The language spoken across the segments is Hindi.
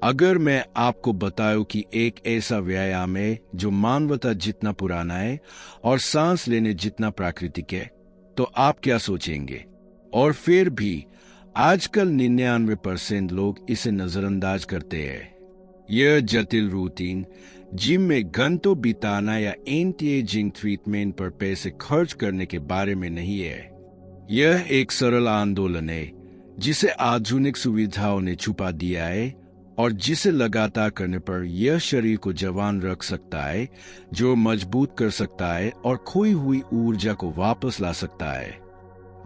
अगर मैं आपको बताऊं कि एक ऐसा व्यायाम है जो मानवता जितना पुराना है और सांस लेने जितना प्राकृतिक है, तो आप क्या सोचेंगे? और फिर भी आजकल 99% लोग इसे नजरअंदाज करते हैं। यह जटिल रूटीन जिम में घंटों बिताना या एंटी एजिंग ट्रीटमेंट पर पैसे खर्च करने के बारे में नहीं है। यह एक सरल आंदोलन है जिसे आधुनिक सुविधाओं ने छुपा दिया है और जिसे लगातार करने पर यह शरीर को जवान रख सकता है, जो मजबूत कर सकता है और खोई हुई ऊर्जा को वापस ला सकता है।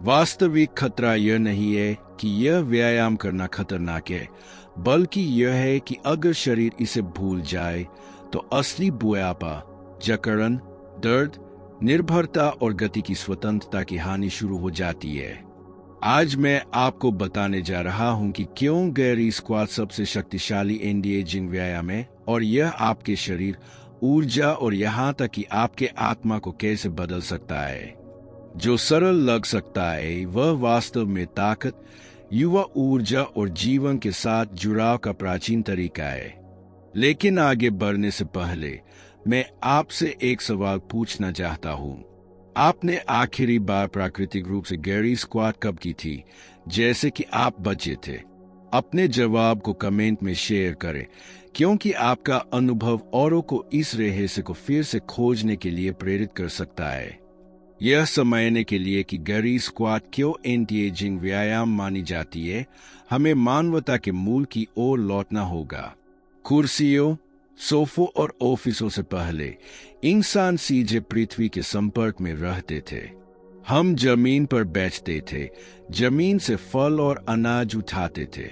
वास्तविक खतरा यह नहीं है कि यह व्यायाम करना खतरनाक है, बल्कि यह है कि अगर शरीर इसे भूल जाए तो असली बुढ़ापा, जकड़न, दर्द, निर्भरता और गति की स्वतंत्रता की हानि शुरू हो जाती है। आज मैं आपको बताने जा रहा हूं कि क्यों गैरी स्क्वाट सबसे शक्तिशाली एंटी एजिंग व्यायाम है और यह आपके शरीर, ऊर्जा और यहाँ तक कि आपके आत्मा को कैसे बदल सकता है। जो सरल लग सकता है वह वास्तव में ताकत, युवा ऊर्जा और जीवन के साथ जुड़ाव का प्राचीन तरीका है। लेकिन आगे बढ़ने से पहले मैं आपसे एक सवाल पूछना चाहता हूं। आपने आखिरी बार प्राकृतिक रूप से गैरी स्क्वाट कब की थी, जैसे कि आप बच्चे थे? अपने जवाब को कमेंट में शेयर करें, क्योंकि आपका अनुभव औरों को इस रहस्य को फिर से खोजने के लिए प्रेरित कर सकता है। यह समझने के लिए कि गैरी स्क्वाट क्यों एंटी एजिंग व्यायाम मानी जाती है, हमें मानवता के मूल की ओर लौटना होगा। कुर्सियों, सोफों और ऑफिसों से पहले इंसान सीधे पृथ्वी के संपर्क में रहते थे। हम जमीन पर बैठते थे, जमीन से फल और अनाज उठाते थे।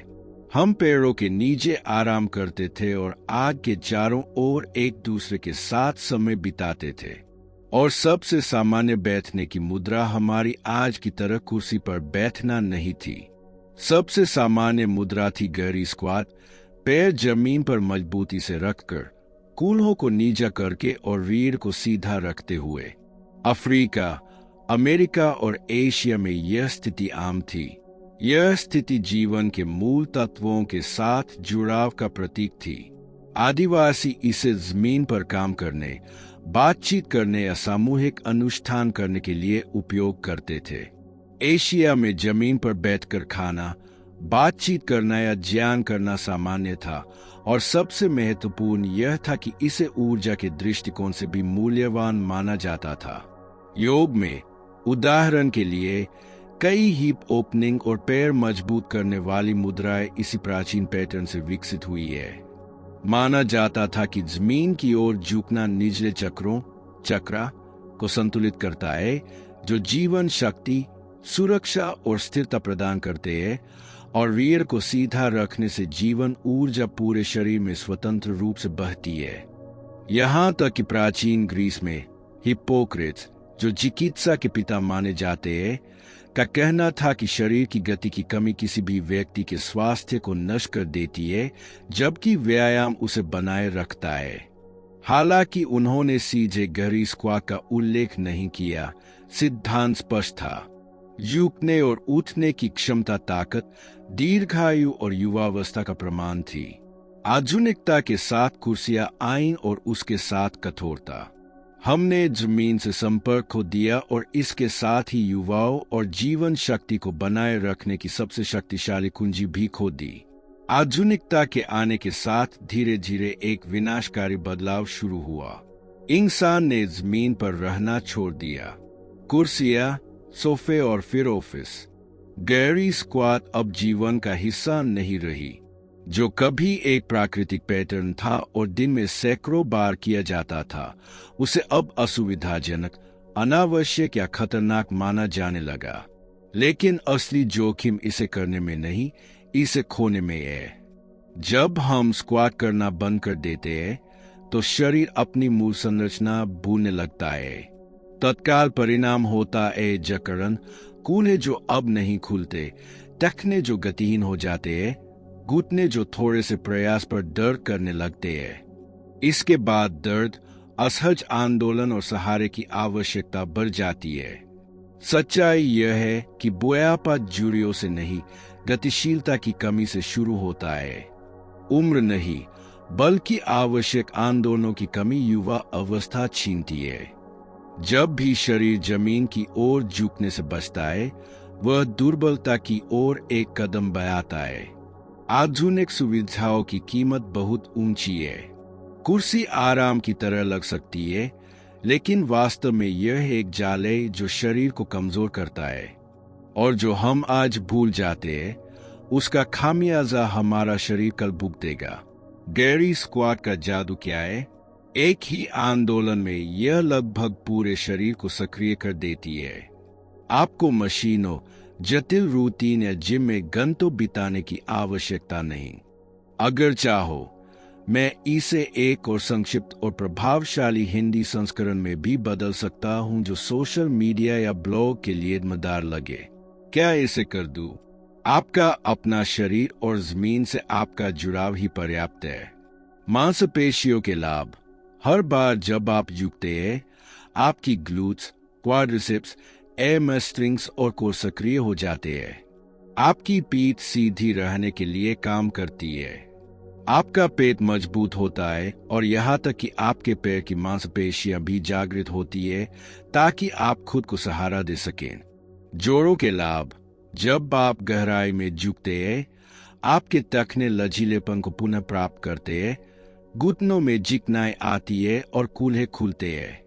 हम पेड़ों के नीचे आराम करते थे और आग के चारों ओर एक दूसरे के साथ समय बिताते थे। और सबसे सामान्य बैठने की मुद्रा हमारी आज की तरह कुर्सी पर बैठना नहीं थी। सबसे सामान्य मुद्रा थी गैरी स्क्वाट, पैर जमीन पर मजबूती से रखकर, कूल्हों को नीचा करके और रीढ़ को सीधा रखते हुए। अफ्रीका, अमेरिका और एशिया में यह स्थिति आम थी। यह स्थिति जीवन के मूल तत्वों के साथ जुड़ाव का प्रतीक थी। आदिवासी इसे जमीन पर काम करने, बातचीत करने या सामूहिक अनुष्ठान करने के लिए उपयोग करते थे। एशिया में जमीन पर बैठकर खाना, बातचीत करना या ध्यान करना सामान्य था, और सबसे महत्वपूर्ण यह था कि इसे ऊर्जा के दृष्टिकोण से भी मूल्यवान माना जाता था। योग में, उदाहरण के लिए, कई हिप ओपनिंग और पैर मजबूत करने वाली मुद्राएं इसी प्राचीन पैटर्न से विकसित हुई है। माना जाता था कि जमीन की ओर झुकना निचले चक्रा को संतुलित करता है, जो जीवन शक्ति, सुरक्षा और स्थिरता प्रदान करते हैं, और रीढ़ को सीधा रखने से जीवन ऊर्जा पूरे शरीर में स्वतंत्र रूप से बहती है। यहाँ तक कि प्राचीन ग्रीस में हिप्पोक्रेट्स, जो चिकित्सा के पिता माने जाते हैं, का कहना था कि शरीर की गति की कमी किसी भी व्यक्ति के स्वास्थ्य को नष्ट कर देती है, जबकि व्यायाम उसे बनाए रखता है। हालांकि उन्होंने सीधे गैरी स्क्वाट का उल्लेख नहीं किया, सिद्धांत स्पष्ट था। झुकने और उठने की क्षमता ताकत, दीर्घायु और युवावस्था का प्रमाण थी। आधुनिकता के साथ कुर्सियां आईं और उसके साथ कठोरता। हमने जमीन से संपर्क खो दिया और इसके साथ ही युवाओं और जीवन शक्ति को बनाए रखने की सबसे शक्तिशाली कुंजी भी खो दी। आधुनिकता के आने के साथ धीरे धीरे एक विनाशकारी बदलाव शुरू हुआ। इंसान ने जमीन पर रहना छोड़ दिया। कुर्सियां, सोफे और फिर ऑफिस। गैरी स्क्वाट अब जीवन का हिस्सा नहीं रही। जो कभी एक प्राकृतिक पैटर्न था और दिन में सैकड़ों बार किया जाता था, उसे अब असुविधाजनक, अनावश्यक या खतरनाक माना जाने लगा। लेकिन असली जोखिम इसे करने में नहीं, इसे खोने में है। जब हम स्क्वाट करना बंद कर देते हैं, तो शरीर अपनी मूल संरचना भूलने लगता है। तत्काल परिणाम होता है जकड़न, कूल्हे जो अब नहीं खुलते, टखने जो गतिहीन हो जाते हैं, घुटने जो थोड़े से प्रयास पर दर्द करने लगते हैं। इसके बाद दर्द, असहज आंदोलन और सहारे की आवश्यकता बढ़ जाती है। सच्चाई यह है कि बुढ़ापा झुर्रियों से नहीं, गतिशीलता की कमी से शुरू होता है। उम्र नहीं बल्कि आवश्यक आंदोलनों की कमी युवा अवस्था छीनती है। जब भी शरीर जमीन की ओर झुकने से बचता है, वह दुर्बलता की ओर एक कदम बढ़ाता है। आधुनिक सुविधाओं की कीमत बहुत ऊंची है। कुर्सी आराम की तरह लग सकती है, लेकिन वास्तव में यह एक जाल है जो शरीर को कमजोर करता है। और जो हम आज भूल जाते हैं, उसका खामियाजा हमारा शरीर कल भुगतेगा। गहरी स्क्वाट का जादू क्या है? एक ही आंदोलन में यह लगभग पूरे शरीर को सक्रिय कर देती है। आपको मशीनों, जटिल रूटीन या जिम में घंटों बिताने की आवश्यकता नहीं। अगर चाहो, मैं इसे एक और संक्षिप्त और प्रभावशाली हिंदी संस्करण में भी बदल सकता हूं जो सोशल मीडिया या ब्लॉग के लिए मजेदार लगे। क्या इसे कर दूं? आपका अपना शरीर और जमीन से आपका जुड़ाव ही पर्याप्त है। मांसपेशियों के लाभ। हर बार जब आप झुकते हैं, आपकी ग्लूट्स, क्वाड्रिसेप्स, एमस्ट्रिंग्स और कोर सक्रिय हो जाते हैं। आपकी पीठ सीधी रहने के लिए काम करती है। आपका पेट मजबूत होता है और यहाँ तक कि आपके पैर की मांसपेशियां भी जागृत होती है ताकि आप खुद को सहारा दे सकें। जोड़ों के लाभ। जब आप गहराई में झुकते हैं, आपके टखने लचीलेपन को पुनः प्राप्त करते हैं, घुटनों में चिकनाई आती है और कूल्हे खुलते हैं।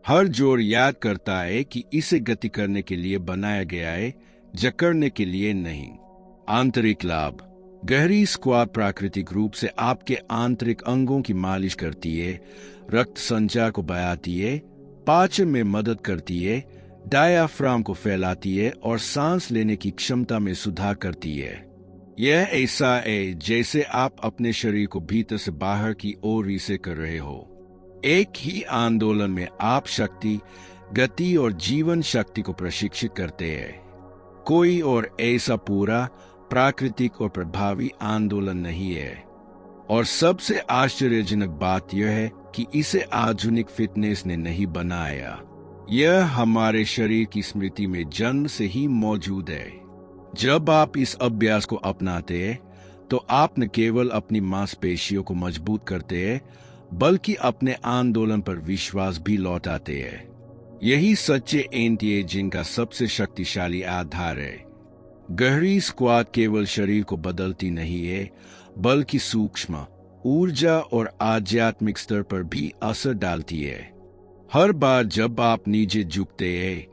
हर जोड़ याद करता है कि इसे गति करने के लिए बनाया गया है, जकड़ने के लिए नहीं। आंतरिक लाभ। गहरी स्क्वाट प्राकृतिक रूप से आपके आंतरिक अंगों की मालिश करती है, रक्त संचार को बढ़ाती है, पाचन में मदद करती है, डायाफ्राम को फैलाती है और सांस लेने की क्षमता में सुधार करती है। यह ऐसा है जैसे आप अपने शरीर को भीतर से बाहर की ओर रीसेट कर रहे हो। एक ही आंदोलन में आप शक्ति, गति और जीवन शक्ति को प्रशिक्षित करते हैं। कोई और ऐसा पूरा, प्राकृतिक और प्रभावी आंदोलन नहीं है। और सबसे आश्चर्यजनक बात यह है कि इसे आधुनिक फिटनेस ने नहीं बनाया। यह हमारे शरीर की स्मृति में जन्म से ही मौजूद है। जब आप इस अभ्यास को अपनाते हैं, तो आप न केवल अपनी मांसपेशियों को मजबूत करते हैं, बल्कि अपने आंदोलन पर विश्वास भी लौटाते हैं। यही सच्चे एंटी एजिंग का सबसे शक्तिशाली आधार है। गहरी स्क्वाट केवल शरीर को बदलती नहीं है, बल्कि सूक्ष्म, ऊर्जा और आध्यात्मिक स्तर पर भी असर डालती है। हर बार जब आप नीचे झुकते हैं,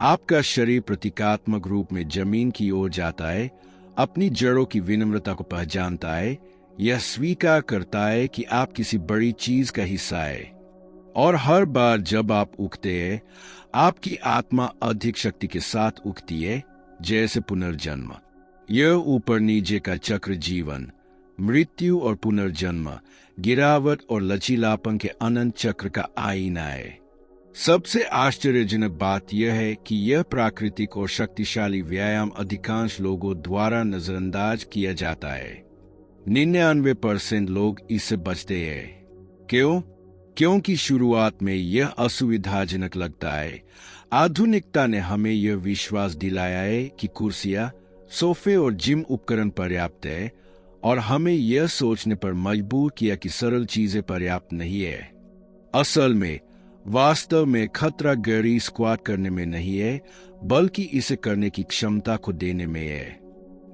आपका शरीर प्रतीकात्मक रूप में जमीन की ओर जाता है, अपनी जड़ों की विनम्रता को पहचानता है, यह स्वीकार करता है कि आप किसी बड़ी चीज का हिस्सा है। और हर बार जब आप उठते हैं, आपकी आत्मा अधिक शक्ति के साथ उठती है, जैसे पुनर्जन्म। यह ऊपर नीचे का चक्र जीवन, मृत्यु और पुनर्जन्म, गिरावट और लचीलापन के अनंत चक्र का आईना है। सबसे आश्चर्यजनक बात यह है कि यह प्राकृतिक और शक्तिशाली व्यायाम अधिकांश लोगों द्वारा नजरअंदाज किया जाता है। 99% लोग इससे बचते हैं। क्यों? क्योंकि शुरुआत में यह असुविधाजनक लगता है। आधुनिकता ने हमें यह विश्वास दिलाया है कि कुर्सियां, सोफे और जिम उपकरण पर्याप्त है, और हमें यह सोचने पर मजबूर किया कि सरल चीजें पर्याप्त नहीं है। असल में, वास्तव में खतरा गहरी स्क्वाट करने में नहीं है, बल्कि इसे करने की क्षमता को देने में है।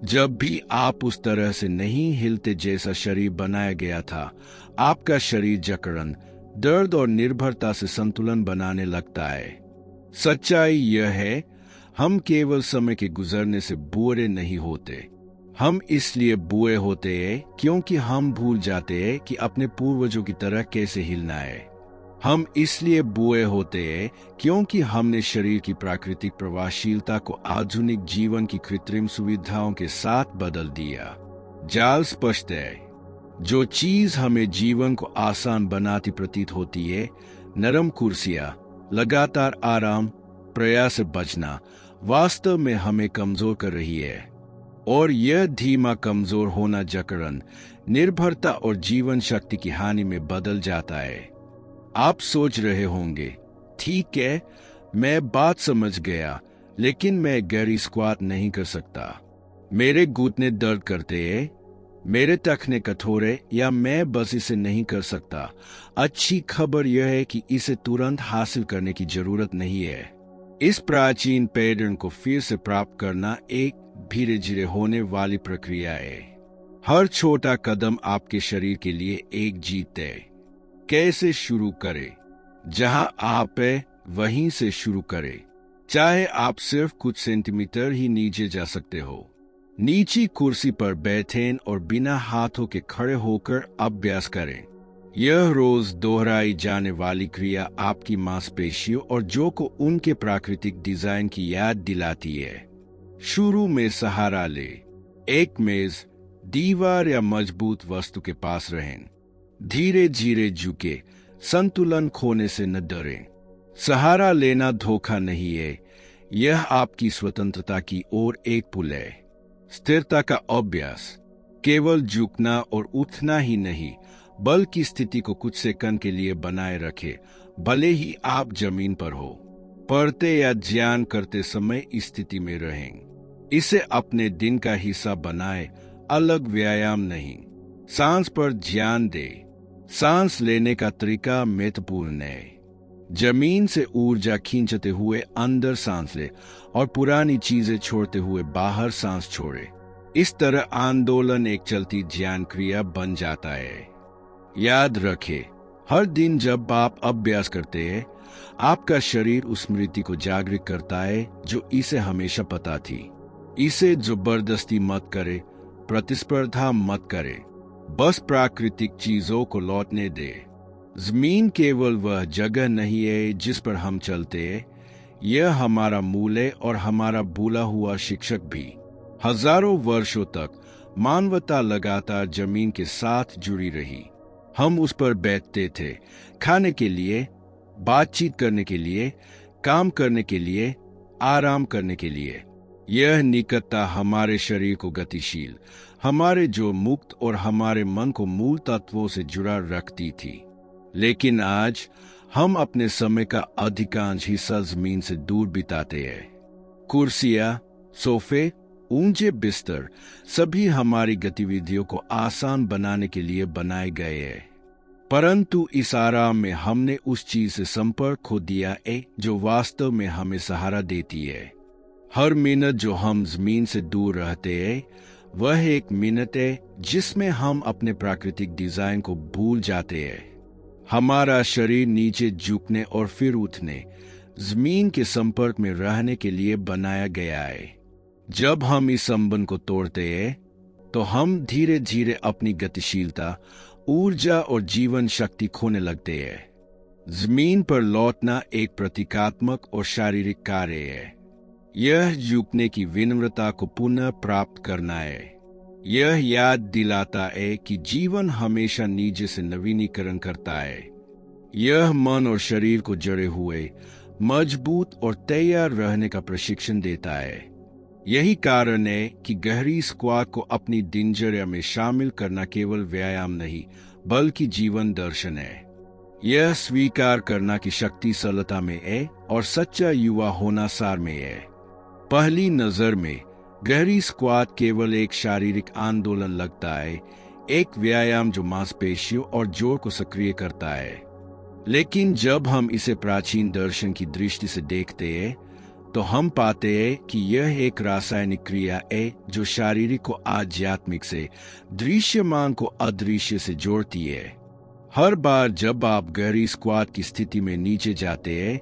जब भी आप उस तरह से नहीं हिलते जैसा शरीर बनाया गया था, आपका शरीर जकड़न, दर्द और निर्भरता से संतुलन बनाने लगता है। सच्चाई यह है, हम केवल समय के गुजरने से बुरे नहीं होते। हम इसलिए बुरे होते हैं क्योंकि हम भूल जाते हैं कि अपने पूर्वजों की तरह कैसे हिलना है। हम इसलिए बुरे होते हैं क्योंकि हमने शरीर की प्राकृतिक प्रभावशीलता को आधुनिक जीवन की कृत्रिम सुविधाओं के साथ बदल दिया। जाल स्पष्ट है। जो चीज हमें जीवन को आसान बनाती प्रतीत होती है, नरम कुर्सियां, लगातार आराम, प्रयास से बचना, वास्तव में हमें कमजोर कर रही है। और यह धीमा कमजोर होना जकड़न, निर्भरता और जीवन शक्ति की हानि में बदल जाता है। आप सोच रहे होंगे, ठीक है, मैं बात समझ गया, लेकिन मैं गहरी स्क्वाट नहीं कर सकता। मेरे घुटने दर्द करते हैं, मेरे तखने कठोर है या मैं बस इसे नहीं कर सकता। अच्छी खबर यह है कि इसे तुरंत हासिल करने की जरूरत नहीं है। इस प्राचीन पैटर्न को फिर से प्राप्त करना एक धीरे धीरे होने वाली प्रक्रिया है। हर छोटा कदम आपके शरीर के लिए एक जीत है। कैसे शुरू करें? जहां आप है वहीं से शुरू करें। चाहे आप सिर्फ कुछ सेंटीमीटर ही नीचे जा सकते हो। नीची कुर्सी पर बैठें और बिना हाथों के खड़े होकर अभ्यास करें। यह रोज दोहराई जाने वाली क्रिया आपकी मांसपेशियों और जो को उनके प्राकृतिक डिजाइन की याद दिलाती है। शुरू में सहारा ले। एक मेज, दीवार या मजबूत वस्तु के पास रहें। धीरे धीरे झुके, संतुलन खोने से न डरें। सहारा लेना धोखा नहीं है, यह आपकी स्वतंत्रता की ओर एक पुल है। स्थिरता का अभ्यास केवल झुकना और उठना ही नहीं, बल्कि स्थिति को कुछ सेकंड के लिए बनाए रखे, भले ही आप जमीन पर हो। पढ़ते या ध्यान करते समय इस स्थिति में रहें। इसे अपने दिन का हिस्सा बनाए, अलग व्यायाम नहीं। सांस पर ध्यान दे। सांस लेने का तरीका महत्वपूर्ण है। जमीन से ऊर्जा खींचते हुए अंदर सांस ले और पुरानी चीजें छोड़ते हुए बाहर सांस छोड़े। इस तरह आंदोलन एक चलती ध्यान क्रिया बन जाता है। याद रखें, हर दिन जब आप अभ्यास करते हैं, आपका शरीर उस स्मृति को जागृत करता है जो इसे हमेशा पता थी। इसे जबरदस्ती मत करे, प्रतिस्पर्धा मत करे, बस प्राकृतिक चीजों को लौटने दे। जमीन केवल वह जगह नहीं है जिस पर हम चलते हैं, यह हमारा मूल है और हमारा भूला हुआ शिक्षक भी। हजारों वर्षों तक मानवता लगातार जमीन के साथ जुड़ी रही। हम उस पर बैठते थे, खाने के लिए, बातचीत करने के लिए, काम करने के लिए, आराम करने के लिए। यह निकटता हमारे शरीर को गतिशील, हमारे जो मुक्त और हमारे मन को मूल तत्वों से जुड़ा रखती थी। लेकिन आज हम अपने समय का अधिकांश हिस्सा जमीन से दूर बिताते हैं। कुर्सियां, सोफे, ऊंचे बिस्तर सभी हमारी गतिविधियों को आसान बनाने के लिए बनाए गए हैं। परंतु इस आराम में हमने उस चीज से संपर्क खो दिया है जो वास्तव में हमें सहारा देती है। हर मिनट जो हम जमीन से दूर रहते हैं, वह एक मिनट है जिसमें हम अपने प्राकृतिक डिजाइन को भूल जाते हैं। हमारा शरीर नीचे झुकने और फिर उठने, जमीन के संपर्क में रहने के लिए बनाया गया है। जब हम इस संबंध को तोड़ते हैं, तो हम धीरे धीरे अपनी गतिशीलता, ऊर्जा और जीवन शक्ति खोने लगते हैं। जमीन पर लौटना एक प्रतीकात्मक और शारीरिक कार्य है। यह झुकने की विनम्रता को पुनः प्राप्त करना है। यह याद दिलाता है कि जीवन हमेशा नीचे से नवीनीकरण करता है। यह मन और शरीर को जड़े हुए, मजबूत और तैयार रहने का प्रशिक्षण देता है। यही कारण है कि गहरी स्क्वाट को अपनी दिनचर्या में शामिल करना केवल व्यायाम नहीं, बल्कि जीवन दर्शन है। यह स्वीकार करना कि शक्ति सरलता में है और सच्चा युवा होना सार में है। पहली नजर में गहरी स्क्वाट केवल एक शारीरिक आंदोलन लगता है, एक व्यायाम जो मांसपेशियों और जोड़ को सक्रिय करता है। लेकिन जब हम इसे प्राचीन दर्शन की दृष्टि से देखते हैं, तो हम पाते हैं कि यह एक रासायनिक क्रिया है जो शारीरिक को आध्यात्मिक से, दृश्यमान को अदृश्य से जोड़ती है। हर बार जब आप गहरी स्क्वाट की स्थिति में नीचे जाते हैं,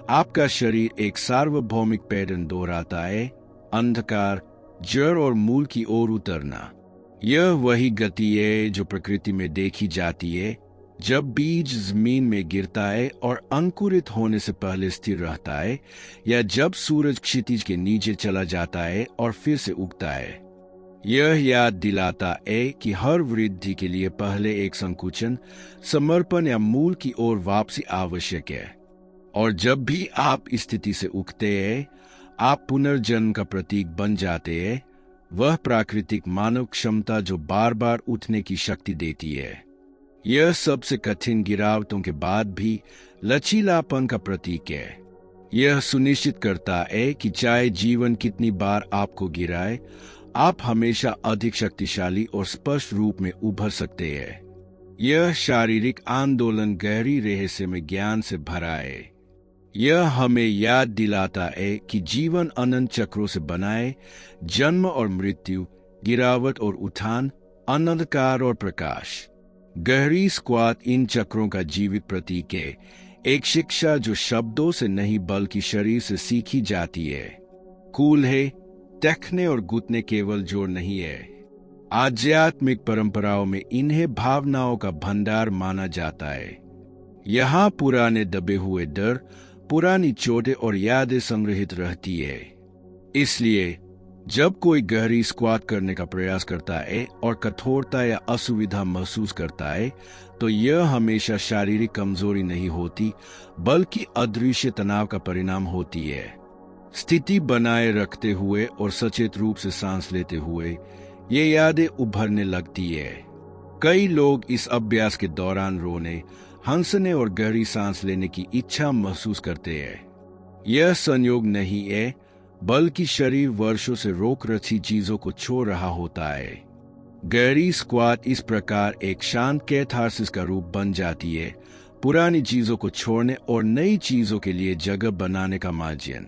आपका शरीर एक सार्वभौमिक पैटर्न दोहराता है: अंधकार, जड़ और मूल की ओर उतरना। यह वही गति है जो प्रकृति में देखी जाती है जब बीज जमीन में गिरता है और अंकुरित होने से पहले स्थिर रहता है, या जब सूरज क्षितिज के नीचे चला जाता है और फिर से उगता है। यह याद दिलाता है कि हर वृद्धि के लिए पहले एक संकुचन, समर्पण या मूल की ओर वापसी आवश्यक है। और जब भी आप इस स्थिति से उगते हैं, आप पुनर्जन्म का प्रतीक बन जाते हैं, वह प्राकृतिक मानव क्षमता जो बार बार उठने की शक्ति देती है। यह सबसे कठिन गिरावटों के बाद भी लचीलापन का प्रतीक है। यह सुनिश्चित करता है कि चाहे जीवन कितनी बार आपको गिराए, आप हमेशा अधिक शक्तिशाली और स्पष्ट रूप में उभर सकते हैं। यह शारीरिक आंदोलन गहरी रहस्यमय ज्ञान से भरा है। यह हमें याद दिलाता है कि जीवन अनंत चक्रों से बना है, जन्म और मृत्यु, गिरावट और उत्थान, अंधकार और प्रकाश। गहरी स्क्वाट इन चक्रों का जीवित प्रतीक है, एक शिक्षा जो शब्दों से नहीं बल्कि शरीर से सीखी जाती है। कूल है, देखने और घुटने केवल जोड़ नहीं है। आध्यात्मिक परंपराओं में इन्हें भावनाओं का भंडार माना जाता है। यहाँ पुराने दबे हुए डर, पुरानी चोटें और यादें संग्रहित रहती है। इसलिए जब कोई गहरी स्क्वाट करने का प्रयास करता है और कठोरता या असुविधा महसूस करता है, तो यह हमेशा शारीरिक कमजोरी नहीं होती, बल्कि अदृश्य तनाव का परिणाम होती है। स्थिति बनाए रखते हुए और सचेत रूप से सांस लेते हुए ये यादें उभरने लगती है। कई लोग इस अभ्यास के दौरान रोने, हंसने और गहरी सांस लेने की इच्छा महसूस करते हैं। यह संयोग नहीं है, बल्कि शरीर वर्षों से रोक रखी चीजों को छोड़ रहा होता है। गहरी स्क्वाट इस प्रकार एक शांत कैथारसिस का रूप बन जाती है, पुरानी चीजों को छोड़ने और नई चीजों के लिए जगह बनाने का माध्यम।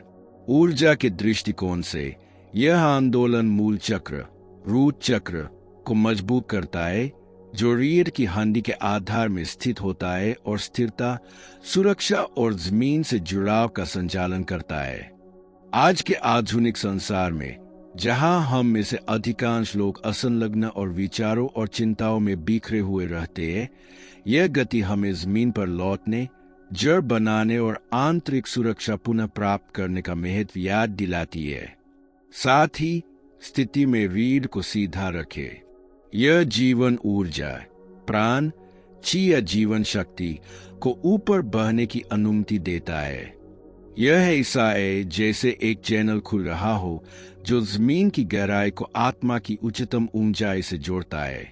ऊर्जा के दृष्टिकोण से यह आंदोलन मूल चक्र, रूट चक्र को मजबूत करता है, जो रीढ़ की हड्डी के आधार में स्थित होता है और स्थिरता, सुरक्षा और जमीन से जुड़ाव का संचालन करता है। आज के आधुनिक संसार में, जहां हम में से अधिकांश लोग असंलग्न और विचारों और चिंताओं में बिखरे हुए रहते हैं, यह गति हमें जमीन पर लौटने, जड़ बनाने और आंतरिक सुरक्षा पुनः प्राप्त करने का महत्व याद दिलाती है। साथ ही स्थिति में रीढ़ को सीधा रखे। यह जीवन ऊर्जा, प्राण, ची या जीवन शक्ति को ऊपर बहने की अनुमति देता है। यह ऐसा है जैसे एक चैनल खुल रहा हो जो जमीन की गहराई को आत्मा की उच्चतम ऊंचाई से जोड़ता है।